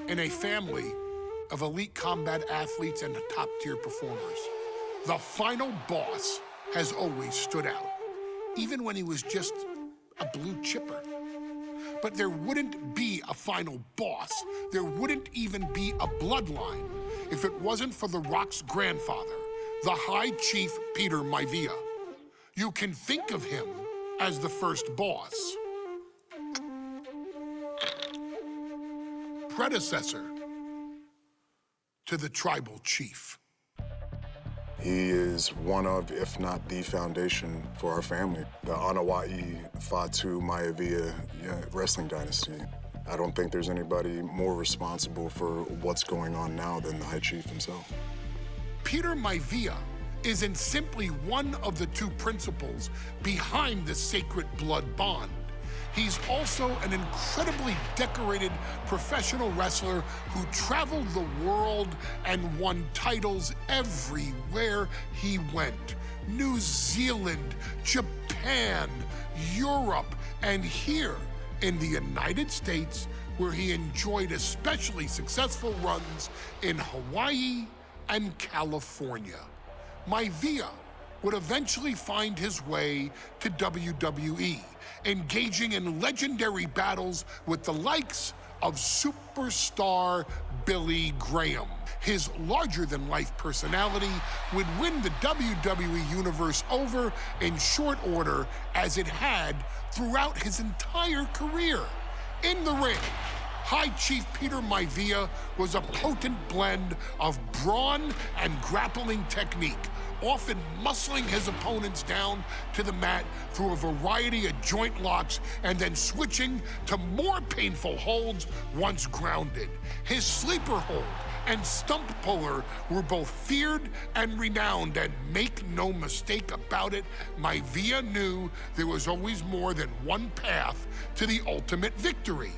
in a family of elite combat athletes and top-tier performers. The final boss has always stood out, even when he was just a blue chipper. But there wouldn't be a final boss, there wouldn't even be a bloodline if it wasn't for The Rock's grandfather, the High Chief Peter Maivia. You can think of him as the first boss. Predecessor to the tribal chief. He is one of, if not the foundation for our family. The Anawa'i Fatu Maivia wrestling dynasty. I don't think there's anybody more responsible for what's going on now than the High Chief himself. Peter Maivia isn't simply one of the two principals behind the sacred blood bond. He's also an incredibly decorated professional wrestler who traveled the world and won titles everywhere he went. New Zealand, Japan, Europe, and here in the United States, where he enjoyed especially successful runs in Hawaii and California. Maivia would eventually find his way to WWE, engaging in legendary battles with the likes of superstar Billy Graham. His larger-than-life personality would win the WWE Universe over in short order, as it had throughout his entire career. In the ring, High Chief Peter Maivia was a potent blend of brawn and grappling technique, often muscling his opponents down to the mat through a variety of joint locks and then switching to more painful holds once grounded. His sleeper hold and stump puller were both feared and renowned, and make no mistake about it, Maivia knew there was always more than one path to the ultimate victory.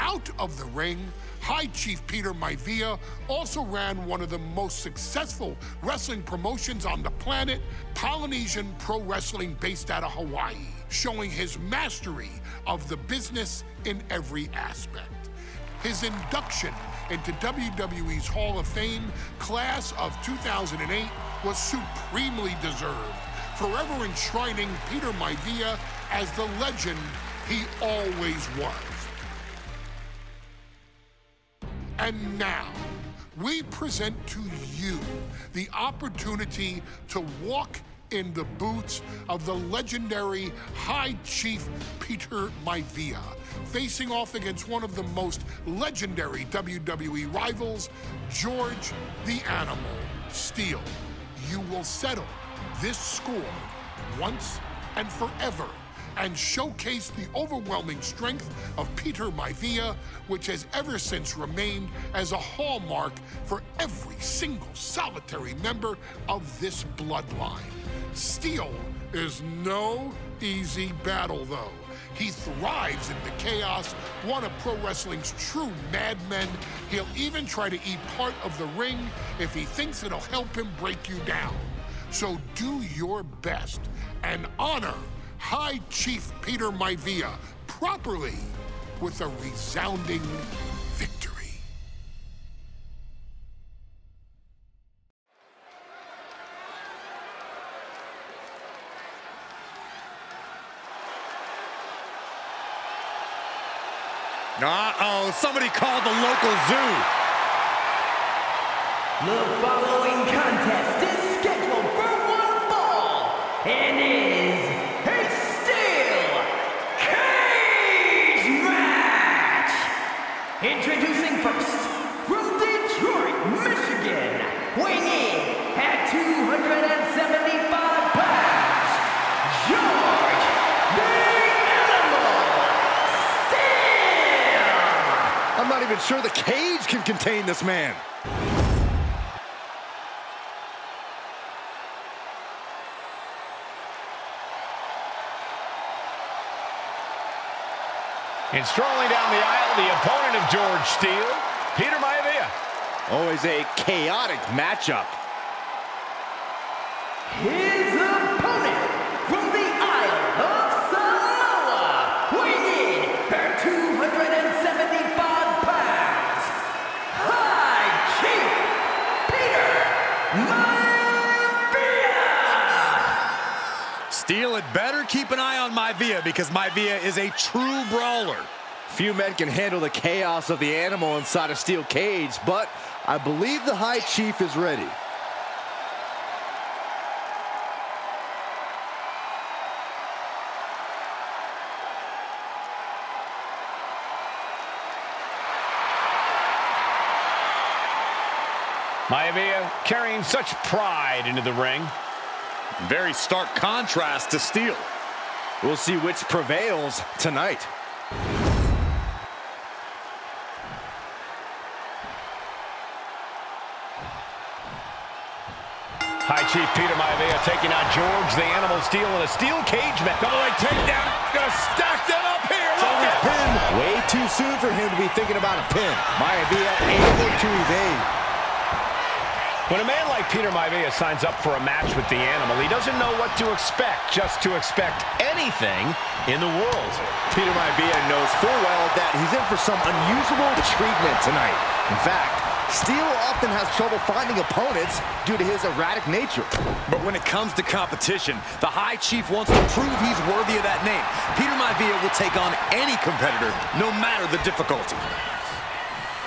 Out of the ring, High Chief Peter Maivia also ran one of the most successful wrestling promotions on the planet, Polynesian Pro Wrestling, based out of Hawaii, showing his mastery of the business in every aspect. His induction into WWE's Hall of Fame class of 2008 was supremely deserved, forever enshrining Peter Maivia as the legend he always was. And now, we present to you the opportunity to walk in the boots of the legendary High Chief Peter Maivia, facing off against one of the most legendary WWE rivals, George the Animal Steele. You will settle this score once and forever, and showcase the overwhelming strength of Peter Maivia, which has ever since remained as a hallmark for every single solitary member of this bloodline. Steele is no easy battle, though. He thrives in the chaos, one of pro wrestling's true madmen. He'll even try to eat part of the ring if he thinks it'll help him break you down. So do your best and honor High Chief Peter Maivia properly with a resounding victory. Uh-oh, somebody called the local zoo. The following contest is scheduled for one fall and is a steel cage match. Introducing first, from Detroit, Michigan, weighing in at 275 pounds, George the Animal Steele. I'm not even sure the cage can contain this man. And strolling down the aisle, the opponent of George Steele, Peter Maivia. Always a chaotic matchup. His opponent from the Isle of Samoa, weighing in at 275 pounds, keep an eye on Maivia because Maivia is a true brawler. Few men can handle the chaos of the animal inside a steel cage, but I believe the High Chief is ready. Maivia carrying such pride into the ring. Very stark contrast to Steele. We'll see which prevails tonight. High Chief Peter Maivia taking on George the Animal Steele in a steel cage match. Double leg takedown. Gonna stack them up here. Look at Pin. Way too soon for him to be thinking about a pin. Maivia able to evade. When a man like Peter Maivia signs up for a match with the Animal, he doesn't know what to expect, just to expect anything in the world. Peter Maivia knows full well that he's in for some unusual treatment tonight. In fact, Steele often has trouble finding opponents due to his erratic nature. But when it comes to competition, the High Chief wants to prove he's worthy of that name. Peter Maivia will take on any competitor, no matter the difficulty.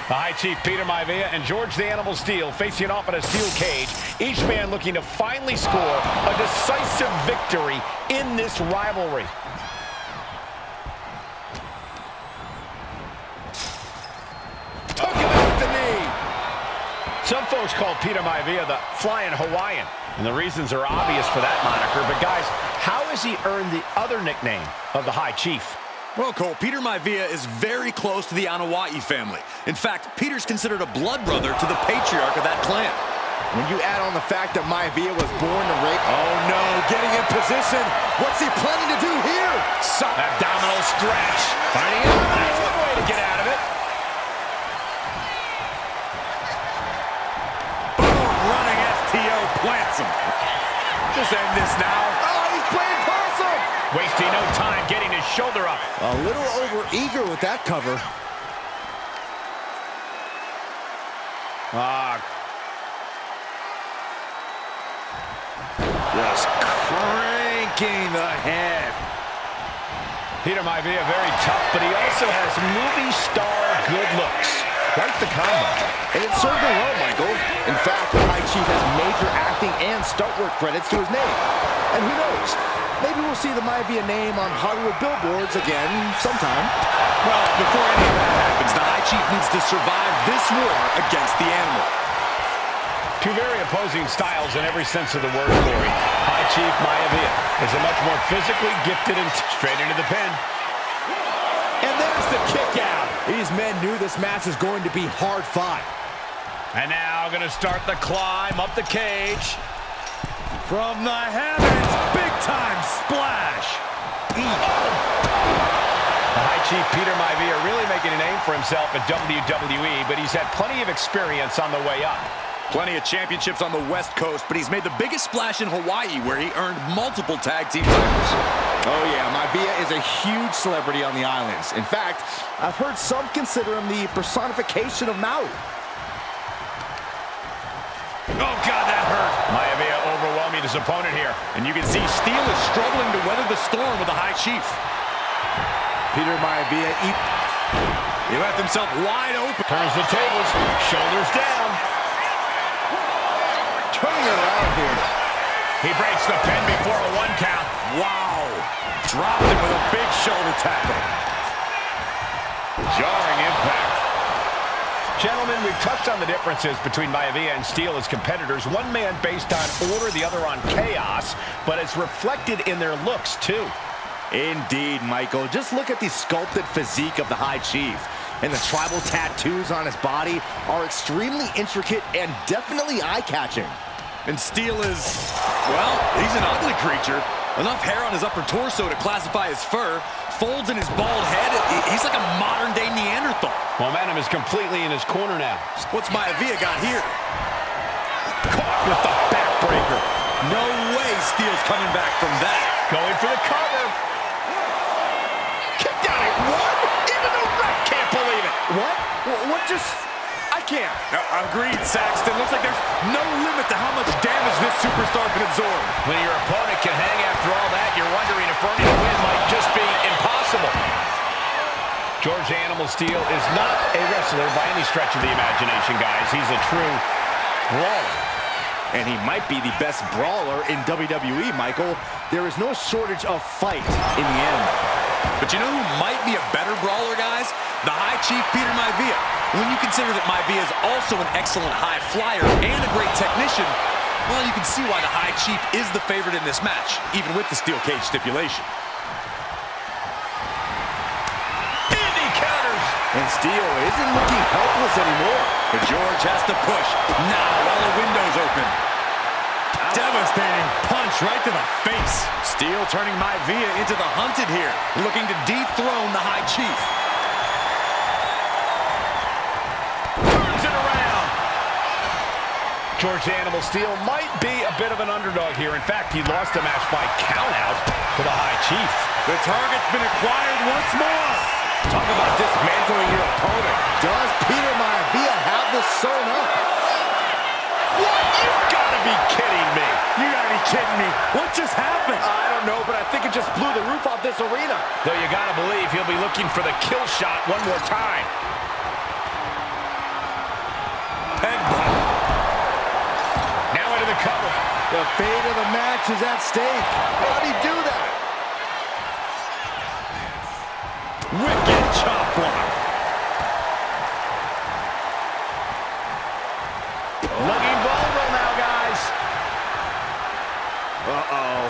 The High Chief Peter Maivia and George the Animal Steele facing off in a steel cage, each man looking to finally score a decisive victory in this rivalry. Took him out with the knee. Some folks call Peter Maivia the Flying Hawaiian, and the reasons are obvious for that moniker. But guys, how has he earned the other nickname of the High Chief? Well, Cole, Peter Maivia is very close to the Anoa'i family. In fact, Peter's considered a blood brother to the patriarch of that clan. When you add on the fact that Maivia was born to rape... Oh, no, getting in position. What's he planning to do here? Abdominal stretch. Finding it. That's one way to get out of it. Boom, running STO plants him. Just end this now. Oh, he's playing possum! Wasting no time getting his shoulder up. A little over-eager with that cover. Just cranking the head. Peter Maivia very tough, but he also has movie star good looks. Quite the combo. And it served him well, Michael. In fact, the High Chief has major acting and stunt work credits to his name. And who knows? Maybe we'll see the Maivia name on Hollywood billboards again sometime. Well, before any of that happens, the High Chief needs to survive this war against the Animal. Two very opposing styles in every sense of the word, Corey. High Chief Maivia is a much more physically gifted and straight into the pin. And there's the kick out. These men knew this match was going to be hard fought. And now going to start the climb up the cage. From the heavens, big-time splash. The High Chief Peter Maivia really making a name for himself at WWE, but he's had plenty of experience on the way up. Plenty of championships on the West Coast, but he's made the biggest splash in Hawaii, where he earned multiple tag team titles. Oh yeah, Maivia is a huge celebrity on the islands. In fact, I've heard some consider him the personification of Maui. Oh, God, that hurt. Maivia overwhelming his opponent here. And you can see Steele is struggling to weather the storm with the High Chief. Peter Maivia He left himself wide open. Turns the tables, shoulders down. turning around here. He breaks the pin before a 1 count. Wow. Dropped him with a big shoulder tackle. Jarring impact. Gentlemen, we've touched on the differences between Maivia and Steele as competitors. One man based on order, the other on chaos, but it's reflected in their looks, too. Indeed, Michael. Just look at the sculpted physique of the High Chief. And the tribal tattoos on his body are extremely intricate and definitely eye-catching. And Steele is, well, he's an ugly creature. Enough hair on his upper torso to classify as fur. Folds in his bald head. He's like a modern-day Neanderthal. Momentum is completely in his corner now. What's Maivia got here? Caught with the backbreaker. No way Steele's coming back from that. Going for the cover. Kicked out at 1. Even the ref can't believe it. What? What just... I camp. Agreed, Saxton. Looks like there's no limit to how much damage this superstar can absorb. When your opponent can hang after all that, you're wondering if earning a win might just be impossible. George Animal Steele is not a wrestler by any stretch of the imagination, guys. He's a true brawler. And he might be the best brawler in WWE, Michael. There is no shortage of fight in the animal. But you know who might be a better brawler, guys? The High Chief, Peter Maivia. When you consider that Maivia is also an excellent high flyer and a great technician, well, you can see why the High Chief is the favorite in this match, even with the steel cage stipulation. And Steele isn't looking helpless anymore. But George has to push now while the window's open. Devastating punch right to the face. Steele turning Maivia into the hunted here, looking to dethrone the High Chief. Turns it around. George Animal Steele might be a bit of an underdog here. In fact, he lost the match by countout to the High Chief. The target's been acquired once more. Talk about dismantling your opponent. Does Peter Maivia have this sewn up? What? You've got to be kidding me. You gotta be kidding me. What just happened? I don't know, but I think it just blew the roof off this arena. Though you got to believe he'll be looking for the kill shot one more time. Peg ball. Now into the cover. The fate of the match is at stake. How did he do that? Wicked chop block. Looking vulnerable now, guys. Uh-oh.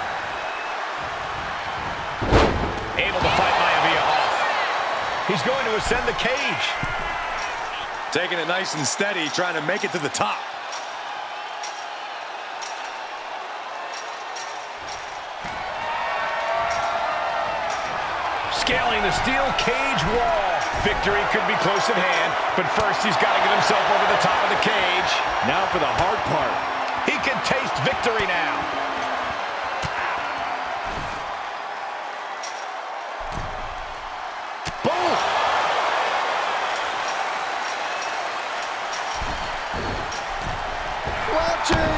Able to fight Maivia off. He's going to ascend the cage. Taking it nice and steady, trying to make it to the top. Scaling the steel cage wall. Victory could be close at hand, but first he's got to get himself over the top of the cage. Now for the hard part. He can taste victory now. Boom! Watching!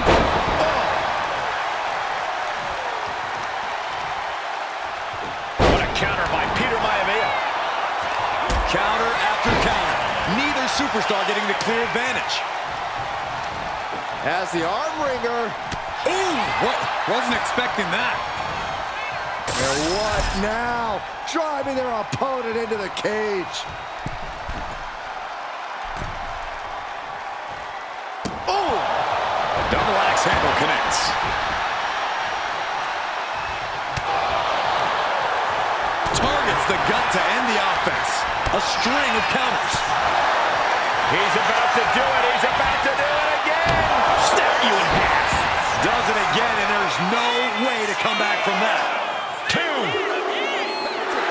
What a counter by Peter Maivia. Counter after counter. Neither superstar getting the clear advantage. Has the arm wringer. Ooh, wasn't expecting that. And what now? Driving their opponent into the cage. Oh! Double axe handle connects. Targets the gut to end the offense. A string of counters. He's about to do it. He's about to do it again. Snap you in half. Does it again, and there's no way to come back from that. 2.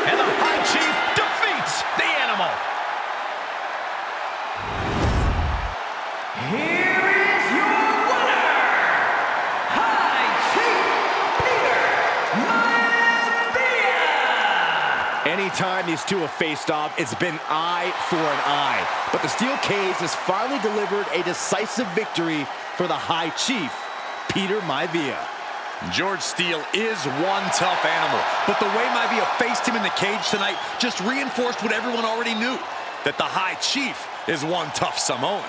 And the High Chief defeats the animal. Here is your winner, High Chief Peter Maivia. Anytime these two have faced off, it's been eye for an eye. But the steel cage has finally delivered a decisive victory for the High Chief, Peter Maivia. George Steele is one tough animal, but the way Maivia faced him in the cage tonight just reinforced what everyone already knew, that the High Chief is one tough Samoan.